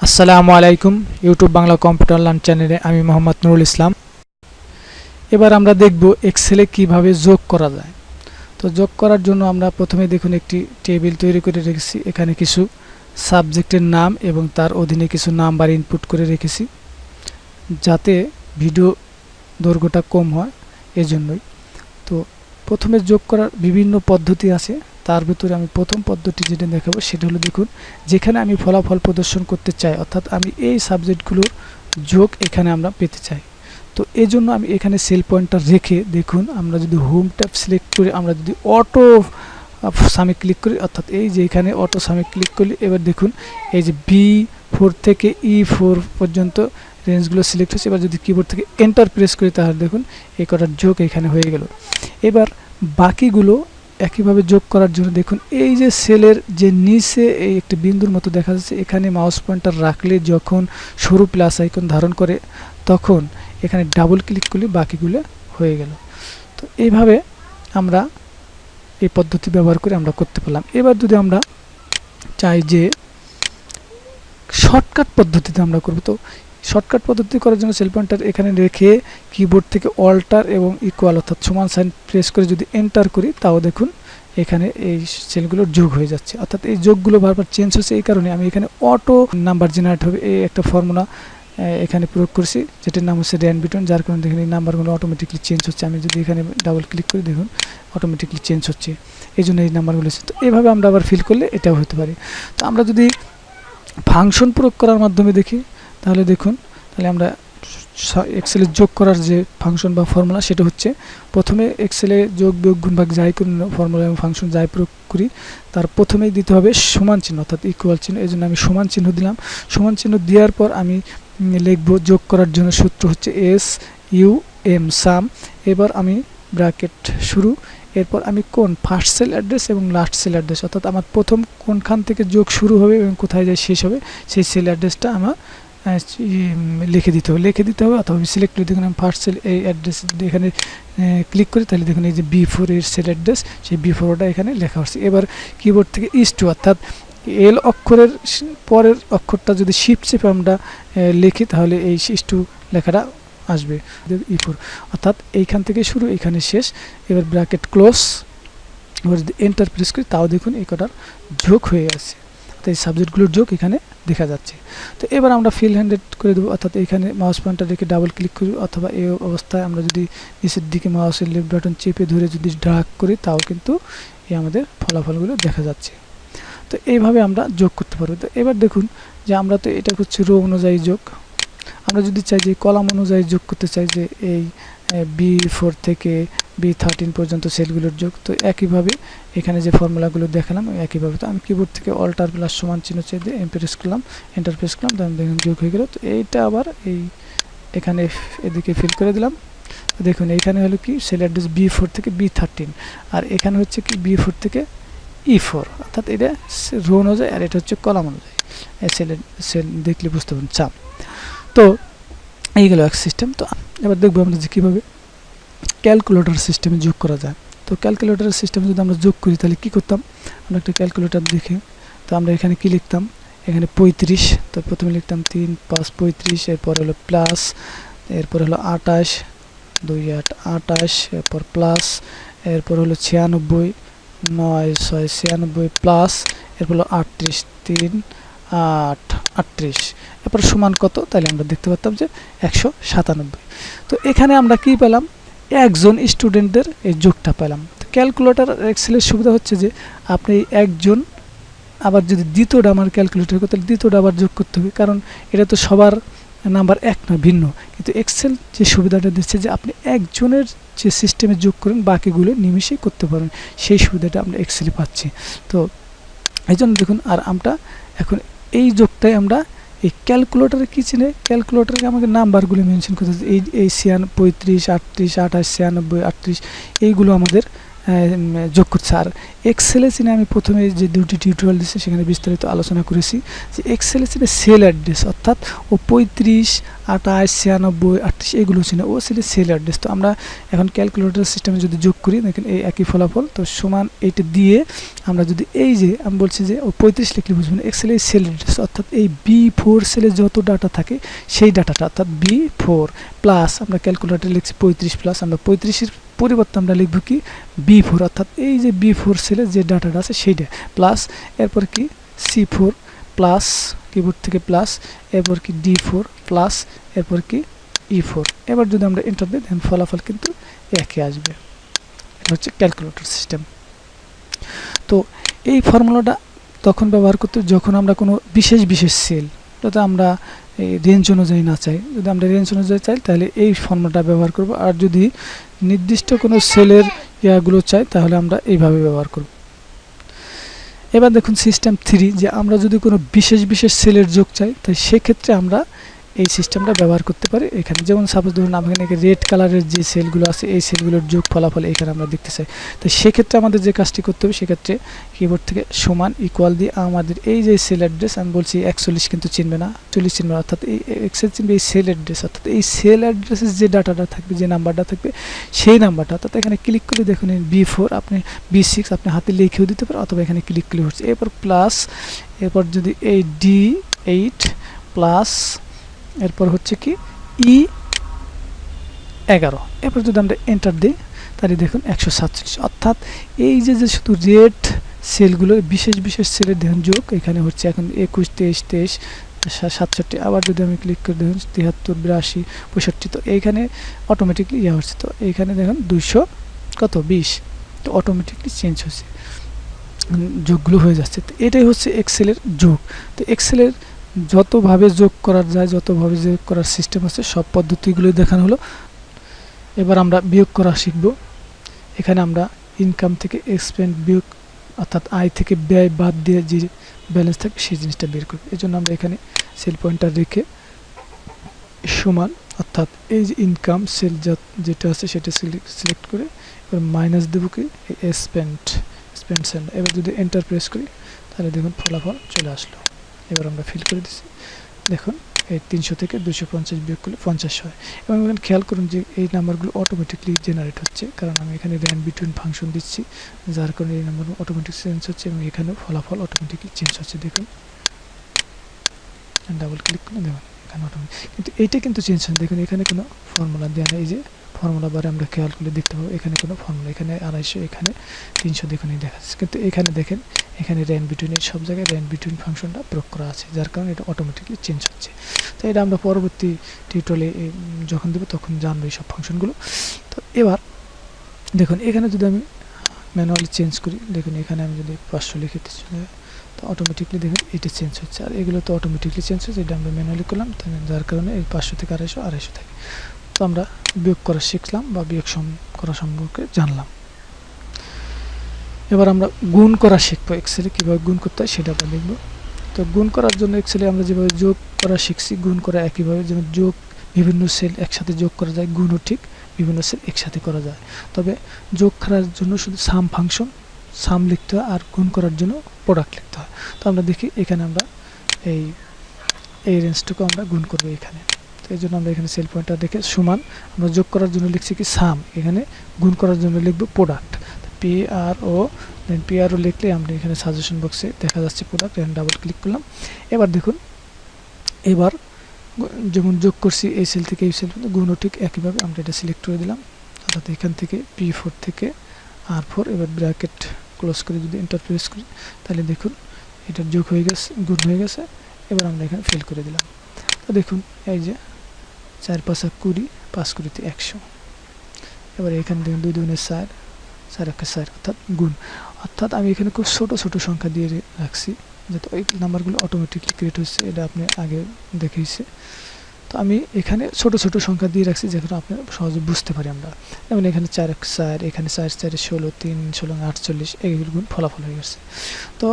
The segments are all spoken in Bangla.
আসসালামু আলাইকুম ইউটিউব বাংলা কম্পিউটার লার্ন চ্যানেলে আমি মোহাম্মদ নুরুল ইসলাম। এবার আমরা দেখব এক্সেলে কিভাবে যোগ করা যায়। তো যোগ করার জন্য আমরা প্রথমে দেখুন একটি টেবিল তৈরি করে রেখেছি। এখানে কিছু সাবজেক্টের নাম এবং তার অধীনে কিছু নাম্বার ইনপুট করে রেখেছি, যাতে ভিডিও দৈর্ঘ্যটা কম হয় এজন্যই। তো প্রথমে যোগ করার বিভিন্ন পদ্ধতি আছে, তার ভিতরে আমি প্রথম পদ্ধতি যেটা দেখাবো সেটা হলো, দেখুন যেখানে আমি ফলাফল প্রদর্শন করতে চাই, অর্থাৎ আমি এই সাবজেক্টগুলোর যোগ এখানে আমরা পেতে চাই। তো এই জন্য আমি এখানে সেল পয়েন্টার রেখে, দেখুন আমরা যদি হোম ট্যাব সিলেক্ট করে আমরা যদি অটো সামে ক্লিক করি, অর্থাৎ এই যে এখানে অটো সামে ক্লিক করলে এবার দেখুন এই যে B4 থেকে E4 পর্যন্ত রেঞ্জগুলো সিলেক্ট হচ্ছে। এবার যদি কিবোর্ড থেকে এন্টার প্রেস করি তাহলে দেখুন এই কটার যোগ এখানে হয়ে গেল। এবার বাকিগুলো একইভাবে যোগ করার জন্য দেখুন এই যে সেলের যে নিচে এই একটি বিন্দুর মতো দেখা যাচ্ছে, এখানে মাউস পয়েন্টার রাখলে যখন সরু প্লাস আইকন ধারণ করে তখন এখানে ডাবল ক্লিক করলে বাকিগুলো হয়ে গেল। তো এইভাবে আমরা এই পদ্ধতি ব্যবহার করে আমরা করতে পারলাম। এবার যদি আমরা চাই যে শর্টকাট পদ্ধতিতে আমরা করব, তো শর্টকাট পদ্ধতি করার জন্য সেল পয়েন্টার এখানে রেখে কিবোর্ড থেকে অল্টার এবং ইকুয়াল অর্থাৎ সমান সাইন প্রেস করে যদি এন্টার করি, তাও দেখুন এখানে এই সেলগুলোর যোগ হয়ে যাচ্ছে। অর্থাৎ এই যোগগুলো বারবার চেঞ্জ হচ্ছে, এই কারণে আমি এখানে অটো নাম্বার জেনারেট হবে এই একটা ফর্মুলা এখানে প্রয়োগ করছি, যেটির নাম হচ্ছে র্যান বিটন, যার কারণে দেখুন এই নাম্বারগুলো অটোমেটিকলি চেঞ্জ হচ্ছে। আমি যদি এখানে ডাবল ক্লিক করি দেখুন অটোমেটিকলি চেঞ্জ হচ্ছে, এই জন্য এই নাম্বারগুলো হচ্ছে। তো এইভাবে আমরা আবার ফিল করলে এটাও হতে পারে। তো আমরা যদি ফাংশন প্রয়োগ করার মাধ্যমে দেখি তাহলে দেখুন, তাহলে আমরা এক্সেলে যোগ করার যে ফাংশন বা ফর্মুলা সেটা হচ্ছে, প্রথমে এক্সেলে যোগ বিয়োগ গুণ ভাগ যাই করি ফর্মুলা এবং ফাংশন যাই প্রয়োগ করি তার প্রথমেই দিতে হবে সমান চিহ্ন অর্থাৎ ইকুয়াল চিহ্ন। এই জন্য আমি সমান চিহ্ন দিলাম। সমান চিহ্ন দেওয়ার পর আমি লিখব যোগ করার জন্য সূত্র হচ্ছে SUM সাম। এবার আমি ব্র্যাকেট শুরু, এরপর আমি কোন ফার্স্ট সেল অ্যাড্রেস এবং লাস্ট সেল অ্যাড্রেস, অর্থাৎ আমার প্রথম কোনখান থেকে যোগ শুরু হবে এবং কোথায় যায় শেষ হবে সেই সেল অ্যাড্রেসটা আমার লিখে দিতে হবে। অথবা আমি সিলেক্ট করে দেখুন আমি ফার্স্ট সেল এই অ্যাড্রেস এখানে ক্লিক করি, তাহলে দেখুন এই যে B4 এর সেল অ্যাড্রেস, সেই B4 ওটা এখানে লেখা হচ্ছে। এবার কিবোর্ড থেকে ইস2 অর্থাৎ এল অক্ষরের পরের অক্ষরটা যদি শিফট চেপে আমরা লিখি তাহলে এই ইস2 লেখাটা আসবে E4, অর্থাৎ এইখান থেকে শুরু এইখানে শেষ। এবার ব্র্যাকেট ক্লোজ, এবার যদি এন্টার প্রেস করি তাও দেখুন এই কটার যোগ হয়ে আছে, এই সাবজেক্টগুলোর যোগ এখানে দেখা যাচ্ছে। তো এবার আমরা ফিল হ্যান্ডেড করে দেবো, অর্থাৎ এখানে মাউস পয়েন্টার রেখে ডাবল ক্লিক করি, অথবা এই অবস্থায় আমরা যদি নিচের দিকে মাউসের লেফট বাটন চেপে ধরে যদি ড্র্যাগ করি তাও কিন্তু এই আমাদের ফলাফলগুলো দেখা যাচ্ছে। তো এইভাবে আমরা যোগ করতে পারবো। তো এবার দেখুন যে আমরা তো এটা হচ্ছে রো অনুযায়ী যোগ, আমরা যদি চাই যে কলাম অনুযায়ী যোগ করতে চাই যে এই B4 থেকে B13 পর্যন্ত সেলগুলোর যোগ, তো একইভাবে এখানে যে ফর্মুলাগুলো দেখালাম একইভাবে। তো আমি কিবোর্ড থেকে অল্টার প্লাস সমান চিহ্ন চেয়ে দিয়ে প্রেস করলাম, এন্টার প্রেস করলাম, তখন দেখুন যোগ হয়ে গেল। তো এইটা আবার এই এখানে এদিকে ফিল করে দিলাম। দেখুন এইখানে হলো কি সেল অ্যাড্রেস B4 থেকে B13, আর এখানে হচ্ছে কি B4 থেকে E4, অর্থাৎ এটা রো অনুযায়ী আর এটা হচ্ছে কলাম অনুযায়ী। সেল দেখলে বুঝতে পারবেন চাপ। তো এই গেল এক সিস্টেম। তো এবার দেখবো আমরা যে কীভাবে ক্যালকুলেটর সিস্টেমে যোগ করা যায়। তো ক্যালকুলেটর সিস্টেমে যদি আমরা যোগ করি তাহলে কী করতাম, আমরা একটা ক্যালকুলেটর দেখে, তো আমরা এখানে কি লিখতাম, এখানে 35, তো প্রথমে লিখতাম 3 5 35, এরপর হলো প্লাস, এরপর হলো 28 2 8 28, এরপর প্লাস, এরপর হলো 96 9 6 96 প্লাস, এরপর হলো 38 3 8 38, এরপর সমান কত, তাহলে আমরা দেখতে পারতাম যে 197। তো এখানে আমরা কি পেলাম, একজন স্টুডেন্টদের এই যোগটা পেলাম। তো ক্যালকুলেটর এক্সেলের সুবিধা হচ্ছে যে আপনি একজন, আবার যদি দ্বিতীয়টা আমার ক্যালকুলেটর করতে দ্বিতীয়টা আবার যোগ করতে হবে, কারণ এটা তো সবার নাম্বার এক না, ভিন্ন। কিন্তু এক্সেল যে সুবিধাটা দিচ্ছে যে আপনি একজনের যে সিস্টেমে যোগ করেন বাকিগুলো নিমিশেই করতে পারেন, সেই সুবিধাটা আমরা এক্সেলে পাচ্ছি। তো এই জন্য দেখুন, আর আমরা এখন এই যোগটাই আমরা এই ক্যালকুলেটরে কি চিনে, ক্যালকুলেটরে আমাকে নাম্বারগুলো মেনশন করতে হচ্ছে, এই 35 38 28 96 38 এইগুলো আমাদের যোগ করছে। আর এক্সেলে চিনে আমি প্রথমে যে দুটি টিউটোরিয়াল দিচ্ছি সেখানে বিস্তারিত আলোচনা করেছি যে এক্সেলে চিনে সেল অ্যাড্রেস, অর্থাৎ ও 35 28, 96, 38 এগুলো ছিল, ও ছিল সেল অ্যাড্রেস। তো আমরা এখন ক্যালকুলেটর সিস্টেমে যদি যোগ করি, দেখেন এই একই ফলাফল। তো সমান এইটা দিয়ে আমরা যদি এই যে আমি বলছি যে ও 35 লিখলে বুঝবেন, এক্সেল এই সেল অ্যাড্রেস অর্থাৎ এই B4 সেলে যত ডাটা থাকে সেই ডাটাটা অর্থাৎ B4 প্লাস আমরা ক্যালকুলেটরে লিখছি 35 প্লাস, আমরা 35-এর পরিবর্তে আমরা লিখব কি B4 অর্থাৎ এই যে B4 সেলে যে ডাটাটা আছে সেইটা প্লাস, এরপর কি C4 প্লাস, কিবোর্ড থেকে প্লাস, এরপর কি D4 প্লাস, এরপর কি E4। এবার যদি আমরা এন্টার দিই দেন ফলাফল কিন্তু একই আসবে। এটা হচ্ছে ক্যালকুলেটর সিস্টেম। তো এই ফর্মুলাটা তখন ব্যবহার করতে যখন আমরা কোনো বিশেষ সেল, যাতে আমরা এই রেঞ্জ অনুযায়ী না চাই, যদি আমরা রেঞ্জ অনুযায়ী চাই তাহলে এই ফর্মুলাটা ব্যবহার করব, আর যদি নির্দিষ্ট কোনো সেলের ইয়াগুলো চাই তাহলে আমরা এইভাবে ব্যবহার করব। এবার দেখুন সিস্টেম 3, যে আমরা যদি কোনো বিশেষ সেলের যোগ চাই তাই সেক্ষেত্রে আমরা এই সিস্টেমটা ব্যবহার করতে পারি। এখানে যেমন সাপোজ ধরুন আমরা এখানে রেড কালারের যে সেলগুলো আছে এই সেলগুলোর যোগ ফলাফল এখানে আমরা দেখতে চাই। তো সেক্ষেত্রে আমাদের যে কাজটি করতে হবে, সেক্ষেত্রে কিবোর্ড থেকে সমান ইকুয়াল দিয়ে আমাদের এই যে সেল অ্যাড্রেস আমি বলছি 41 কিন্তু চিনবে না, 40 চিনবে না, অর্থাৎ এই এক্সেল চিনবে এই সেল অ্যাড্রেস, অর্থাৎ এই সেল অ্যাড্রেসের যে ডাটাটা থাকবে, যে নাম্বারটা থাকবে সেই নাম্বারটা, অর্থাৎ এখানে ক্লিক করে দেখুন B4 আপনি B6 আপনি হাতে লিখেও দিতে পারেন, অথবা এখানে ক্লিক করলে হচ্ছে। এরপর প্লাস, এরপর যদি এই D8 প্লাস, এরপর হচ্ছে কি E11, এরপর যদি আমরা এন্টার দিই তাহলে দেখুন 147, অর্থাৎ এই যে শুধু রেড সেলগুলো বিশেষ সেলের দেখুন যোগ এখানে হচ্ছে এখন 21, 23, 23, 67। আবার যদি আমি ক্লিক করে দেখুন 73, 82, 65, তো এইখানে অটোমেটিকলি ইয়ে হচ্ছে। তো এইখানে দেখুন 220, তো অটোমেটিকলি চেঞ্জ হচ্ছে, যোগগুলো হয়ে যাচ্ছে। তো এটাই হচ্ছে এক্সেলের যোগ। তো এক্সেলের যতভাবে যোগ করা যায়, যতভাবে যোগ করার সিস্টেম আছে সব পদ্ধতিগুলোই দেখানো হলো। এবার আমরা বিয়োগ করা শিখব। এখানে আমরা ইনকাম থেকে এক্সপেন্স বিয়োগ, অর্থাৎ আয় থেকে ব্যয় বাদ দিয়ে যে ব্যালেন্স থাকে সেই জিনিসটা বের করব। এই জন্য আমরা এখানে সেল পয়েন্টার রেখে সমান, অর্থাৎ এই যে ইনকাম সেল যেটা আছে সেটা সিলেক্ট করে এবার মাইনাস দেবো কি স্পেন্ড। এবার যদি এন্টার প্রেস করি তাহলে দেখুন ফলাফল চলে আসলো। এবার আমরা ফিল করে দিচ্ছি, দেখুন এই 300 থেকে 250 বিয়োগ করলে 50 হয়। এবং এখানে খেয়াল করুন যে এই নাম্বারগুলো অটোমেটিকলি জেনারেট হচ্ছে, কারণ আমি এখানে র্যান বিটুইন ফাংশন দিচ্ছি, যার কারণে এই নাম্বার অটোমেটিক চেঞ্জ হচ্ছে এবং এখানেও ফলাফল অটোমেটিকলি চেঞ্জ হচ্ছে। দেখুন ডাবল ক্লিক করে দেখুন এখানে অটোমেটিক, কিন্তু এইটা কিন্তু চেঞ্জ হচ্ছে। দেখুন এখানে কোনো ফর্মুলা দেওয়া নেই, এই যে ফর্মুলা বারে আমরা খেয়াল করলে দেখতে পাবো এখানে কোনো ফর্মুলা, এখানে 250, এখানে 300 দেখুন এই দেখা যাচ্ছে, কিন্তু এখানে দেখেন এখানে র্যান বিটুইন সব জায়গায় র্যান বিটুইন ফাংশনটা প্রয়োগ করা আছে, যার কারণে এটা অটোমেটিকলি চেঞ্জ হচ্ছে। তো এটা আমরা পরবর্তী টিউটোরিয়ালে যখন দেবো তখন জানবো এই সব ফাংশনগুলো। তো এবার দেখুন এখানে যদি আমি ম্যানুয়ালি চেঞ্জ করি, দেখুন এখানে আমি যদি 500 লিখে দিচ্ছি তো অটোমেটিকলি দেখুন এটা চেঞ্জ হচ্ছে, আর এগুলো তো অটোমেটিকলি চেঞ্জ হচ্ছে, এটা আমরা ম্যানুয়ালি করলাম, যার কারণে এই 500 থেকে 250 থাকে। তো আমরা বিয়োগ করা শিখলাম বা বিয়োগ করা সম্পর্কে জানলাম। এবার আমরা গুণ করা শিখবো। এক্সেলে কীভাবে গুণ করতে হয় সেটা আমরা দেখব। তো গুণ করার জন্য এক্সেলে আমরা যেভাবে যোগ করা শিখছি, গুণ করা একইভাবে, যেমন যোগ বিভিন্ন সেল একসাথে যোগ করা যায়, গুণও ঠিক বিভিন্ন সেল একসাথে করা যায়। তবে যোগ করার জন্য শুধু সাম ফাংশন সাম লিখতে হয়, আর গুণ করার জন্য প্রোডাক্ট লিখতে হয়। তো আমরা দেখি এখানে আমরা এই রেঞ্জটুকু আমরা গুণ করবো এখানে। তো এই জন্য আমরা এখানে সেল পয়েন্টার দেখে সমান, আমরা যোগ করার জন্য লিখছি কি সাম, এখানে গুণ করার জন্য লিখবো প্রোডাক্ট, PRO, দেন PRO লিখলে আমরা এখানে সাজেশন বক্সে দেখা যাচ্ছে প্রোডাক্ট, এখানে ডাবল ক্লিক করলাম। এবার দেখুন এবার যেমন যোগ করছি এই সেল থেকে এই সেল পর্যন্ত, গুণও ঠিক একইভাবে আমরা এটা সিলেক্ট করে দিলাম, অর্থাৎ এখান থেকে P4 থেকে R4, এবার ব্র্যাকেট ক্লোজ করে যদি এন্টার প্রেস করি তাহলে দেখুন এটা যোগ হয়ে গেছে, গুণ হয়ে গেছে। এবার আমরা এখানে ফিল করে দিলাম। তো দেখুন এই যে 4 5 20, 5 20 100। এবার এখানে দেখুন 2 2 4, 4 1 4, অর্থাৎ গুণ। অর্থাৎ আমি এখানে খুব ছোট সংখ্যা দিয়ে রাখছি যাতে ওই নাম্বারগুলো অটোমেটিকলি ক্রিয়েট হচ্ছে, এটা আপনি আগে দেখেইছে। তো আমি এখানে ছোট সংখ্যা দিয়ে রাখছি যেখানে আপনি সহজে বুঝতে পারি আমরা। যেমন এখানে 4 1 4, এখানে 4 4 16, 3 16 48, এইগুলো গুণ ফলাফল হয়ে গেছে। তো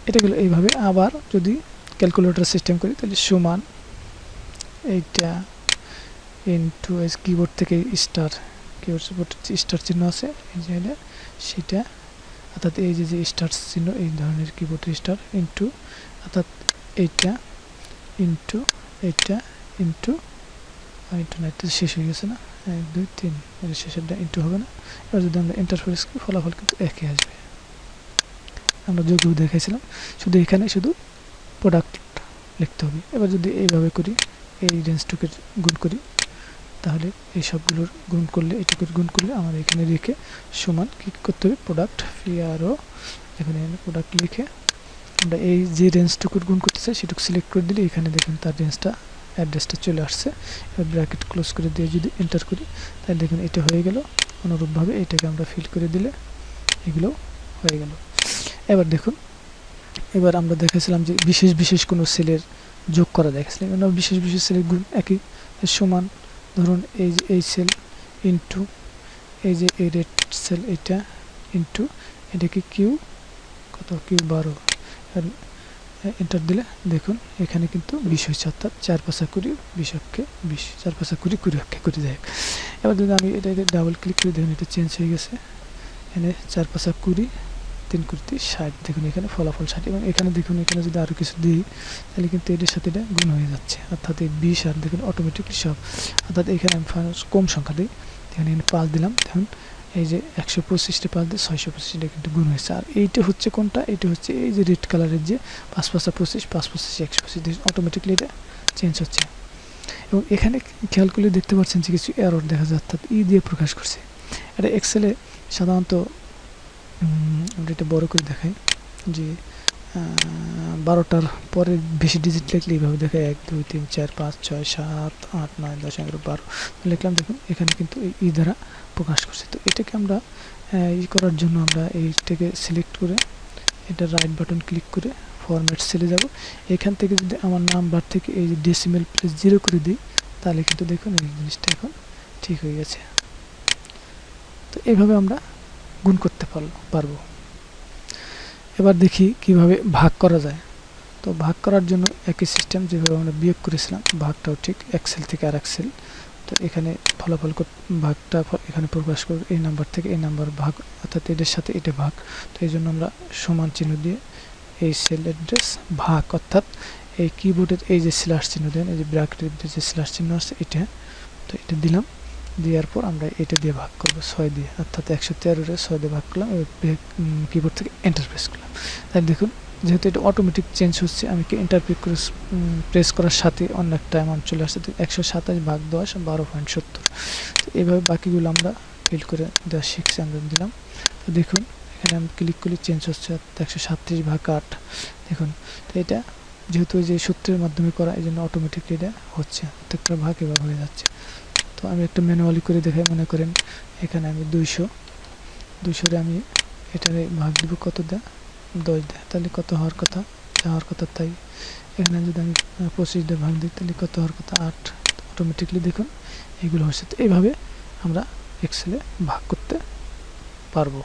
এটা গেল এইভাবে। আবার যদি ক্যালকুলেটর সিস্টেম করি তাহলে সমান এইটা ইনটু কিবোর্ড থেকে কিবোর্ড স্টার চিহ্ন আছে এই যে সেটা, অর্থাৎ এই যে স্টার চিহ্ন এই ধরনের কিবোর্ড স্টার ইনটু, অর্থাৎ এইটা ইনটু এইটা ইন্টু ইন্টু না, এটা শেষ হয়ে গেছে না, 1 2 3 এর শেষেরটা ইন্টু হবে না। এবার যদি আমরা এন্টার প্রেস করি ফলাফল কিন্তু একই আসবে। আমরা যদিও দেখাইছিলাম, শুধু এখানে শুধু প্রোডাক্ট লিখতে হবে। এবার যদি এইভাবে করি, এই রেঞ্জটুকে গুণ করি, তাহলে এই সবগুলোর গুণ করলে, এটুকুর গুণ করলে আমার এখানে রেখে সমান কি করতে হবে, প্রোডাক্ট ফিআরও, এখানে প্রোডাক্ট লিখে আমরা এই যে রেঞ্জটুকুর গুণ করতে চাই সেটুকু সিলেক্ট করে দিলে এখানে দেখুন তার রেঞ্জটা, অ্যাড্রেসটা চলে আসছে। এবার ব্র্যাকেট ক্লোজ করে দিয়ে যদি এন্টার করি, তাহলে দেখুন এটা হয়ে গেল। অনুরূপভাবে এটাকে আমরা ফিল করে দিলে এগুলো হয়ে গেল। এবার দেখুন, এবার আমরা দেখেছিলাম যে বিশেষ বিশেষ কোনো সেলের যোগ করা দেখেছিলাম। আমরা বিশেষ বিশেষ সেলের গুণ একই সমান, ধরুন এই যে এই সেল ইন্টু এই যে এই রেড সেল, এটা ইন্টু এটাকে কিউ কত, কিউ 12, আর এন্টার দিলে দেখুন এখানে কিন্তু 20 হয়েছে, অর্থাৎ 4 5 20, 20 অক্ষে 20, 4 5 20, 20 অক্ষে 20 যায়। এবার যদি আমি এটাকে ডাবল ক্লিক করে দেখুন এটা চেঞ্জ হয়ে গেছে। এখানে 4 5 20, 3 × 60, দেখুন এখানে ফলাফল 60। এবং এখানে দেখুন এখানে যদি আরও কিছু দিই তাহলে কিন্তু এটার সাথে এটা গুণ হয়ে যাচ্ছে, অর্থাৎ এই 20 আর দেখুন অটোমেটিকলি সব, অর্থাৎ এখানে আমি কম সংখ্যা দিই, এখানে 5 দিলাম, দেখুন এই যে 125টা 5 দিয়ে 625টা কিন্তু গুণ হয়েছে। আর এইটা হচ্ছে কোনটা, এটা হচ্ছে এই যে রেড কালারের যে 5 5 25, 5 25 125, অটোমেটিকলি এটা চেঞ্জ হচ্ছে। এবং এখানে খেয়াল করলে দেখতে পাচ্ছেন যে কিছু এরর দেখা যায়, অর্থাৎ দিয়ে প্রকাশ করছে। এটা এক্সেলে সাধারণত আমরা এটা বড় করে দেখাই যে 12টার পরে বেশি ডিজিট লিখলে এইভাবে দেখায় 1 2 3 4 5 6 7 8 9 10 11 12 লিখলাম। দেখুন এখানে কিন্তু এই দ্বারা প্রকাশ করছে। তো এটাকে আমরা করার জন্য আমরা এইটাকে সিলেক্ট করে এটা রাইট বাটন ক্লিক করে ফরম্যাট সেলে যাব। এখান থেকে যদি আমার নাম্বার থেকে এই যে ডেসিমেল প্লেস 0 করে দিই, তাহলে কিন্তু দেখুন এই জিনিসটা এখন ঠিক হয়ে গেছে। তো এইভাবে আমরা গুণ করতে পারবো। এবার দেখি কিভাবে ভাগ করা যায়। তো ভাগ করার জন্য একই সিস্টেম, যেভাবে আমরা বিয়োগ করেছিলাম ভাগটাও ঠিক, এক সেল থেকে আরেক সেল। তো এখানে ফলাফল ভাগটা এখানে প্রকাশ করব, এই নাম্বার থেকে এই নাম্বার ভাগ, অর্থাৎ এদের সাথে এটা ভাগ। তো এই জন্য আমরা সমান চিহ্ন দিয়ে এই সেল অ্যাড্রেস ভাগ, অর্থাৎ এই কিবোর্ডের এই যে স্ল্যাশ চিহ্ন দেন, এই যে ব্র্যাকেটের যে স্ল্যাশ চিহ্ন আছে এটা, তো এটা দিলাম। দেওয়ার পর আমরা এটা দিয়ে ভাগ করবো 6 দিয়ে, অর্থাৎ 113 6 দিয়ে ভাগ করলাম। কিবোর্ড থেকে এন্টার প্রেস করলাম। তাহলে দেখুন যেহেতু এটা অটোমেটিক চেঞ্জ হচ্ছে, আমি কি এন্টার প্রেস করার সাথে অন্য একটা অ্যামাউন্ট চলে আসছে, 127 ভাগ 10 12.70। তো এইভাবে বাকিগুলো আমরা ফিল করে দেওয়া শিখছি, আমরা দিলাম। তো দেখুন এখানে আমি ক্লিক করলে চেঞ্জ হচ্ছে 137 ভাগ 8। দেখুন তো এটা যেহেতু যে সূত্রের মাধ্যমে করা, এই জন্য অটোমেটিকলি এটা হচ্ছে, প্রত্যেকটা ভাগ এবার হয়ে যাচ্ছে। তো আমি একটা ম্যানুয়ালি করে দেখাই। মনে করেন এখানে আমি 200 আমি এটারে ভাগ দিব কত দেয়, 10 দেয়, তাহলে কত হওয়ার কথা, তাই। এখানে যদি আমি 25 দিয়ে ভাগ দিই তাহলে কত হওয়ার কথা, 8। অটোমেটিকলি দেখুন এগুলো হচ্ছে। তো এইভাবে আমরা এক্সেলে ভাগ করতে পারবো।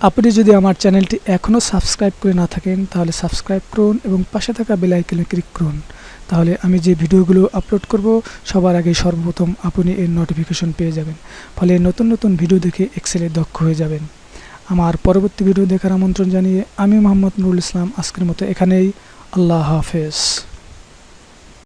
আপনি যদি আমার চ্যানেলটি এখনও সাবস্ক্রাইব করে না থাকেন তাহলে সাবস্ক্রাইব করুন এবং পাশে থাকা বেল আইকনে ক্লিক করুন, তাহলে আমি যে ভিডিওগুলো আপলোড করব সবার আগে সর্বপ্রথম আপনি এর নোটিফিকেশন পেয়ে যাবেন। ফলে নতুন নতুন ভিডিও দেখে এক্সেলে দক্ষ হয়ে যাবেন। আমার পরবর্তী ভিডিও দেখার আমন্ত্রণ জানিয়ে আমি মোহাম্মদ নুরুল ইসলাম আজকের মতো এখানেই। আল্লাহ হাফেজ।